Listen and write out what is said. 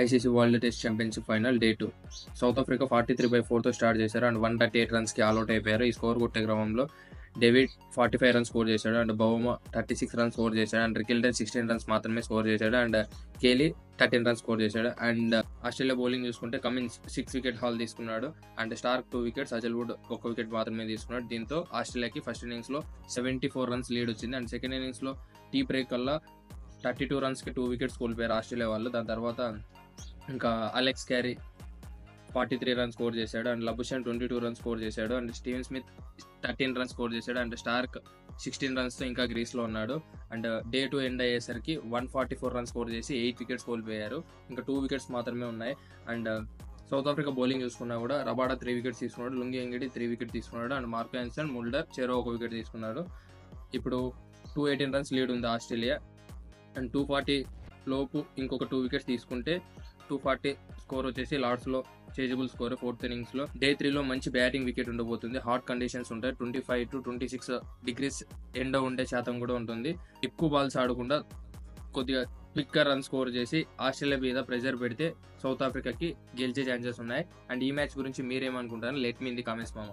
ICC world test championship final day 2. South Africa 43/4తో start చేశారు and 138 రన్స్కి all out అయిపోయారు. ఈ స్కోర్ కొట్టే క్రమంలో డేవిడ్ 45 రన్స్ స్కోర్ చేశాడు అండ్ బౌమా 36 రన్స్ స్కోర్ చేశాడు అండ్ రికిల్టన్ 16 రన్స్ మాత్రమే స్కోర్ చేశాడు అండ్ కేలీ 13 రన్స్ స్కోర్ చేశాడు. అండ్ ఆస్ట్రేలియా బౌలింగ్ చూసుకుంటే కమిన్స్ 6 వికెట్ హాల్ తీసుకున్నాడు and Starc 2 wickets, Hazlewood 1 wicket మాత్రమే తీసుకున్నాడు. దీంతో ఆస్ట్రేలియాకి ఫస్ట్ ఇన్నింగ్స్లో 74 రన్స్ లీడ్ వచ్చింది అండ్ సెకండ్ ఇన్నింగ్స్లో టీ బ్రేక్ కల్లా 32 రన్స్కి 2 వికెట్స్ కోల్పోయారు ఆస్ట్రేలియా వాళ్ళు. దాని తర్వాత ఇంకా అలెక్స్ క్యారీ 43 రన్స్ స్కోర్ చేశాడు అండ్ లబుషాన్ 22 రన్స్ స్కోర్ చేశాడు and Steven Smith 13 runs score చేశాడు అండ్ స్టార్క్ 16 రన్స్తో ఇంకా గ్రీస్లో ఉన్నాడు. అండ్ డే 2 ఎండ్ అయ్యేసరికి 144 రన్స్ స్కోర్ చేసి 8 వికెట్స్ కోల్పోయారు. ఇంకా 2 వికెట్స్ మాత్రమే ఉన్నాయి. అండ్ సౌత్ ఆఫ్రికా బౌలింగ్ చూసుకున్నా కూడా రబాడా 3 వికెట్స్ తీసుకున్నాడు, లుంగి ఎంగిడి 3 వికెట్ తీసుకున్నాడు అండ్ మార్క్ యాన్సన్, ముల్డర్ చెరో 1 వికెట్ తీసుకున్నాడు. ఇప్పుడు 218 రన్స్ లీడ్ ఉంది ఆస్ట్రేలియా అండ్ 240 లోపు ఇంకొక 2 వికెట్స్ తీసుకుంటే 240 స్కోర్ వచ్చేసి లార్డ్స్లో చేజబుల్ స్కోర్. 4th ఇన్నింగ్స్లో డే 3లో మంచి బ్యాటింగ్ వికెట్ ఉండబోతుంది. హాట్ కండిషన్స్ ఉంటాయి, 25 to 26 డిగ్రీస్ ఎండ ఉండే శాతం కూడా ఉంటుంది. ఎక్కువ బాల్స్ ఆడకుండా కొద్దిగా క్విక్గా రన్ స్కోర్ చేసి ఆస్ట్రేలియా మీద ప్రెజర్ పెడితే సౌత్ ఆఫ్రికాకి గెలిచే ఛాన్సెస్ ఉన్నాయి. అండ్ ఈ మ్యాచ్ గురించి మీరేమనుకుంటారని let me in the comments మామ.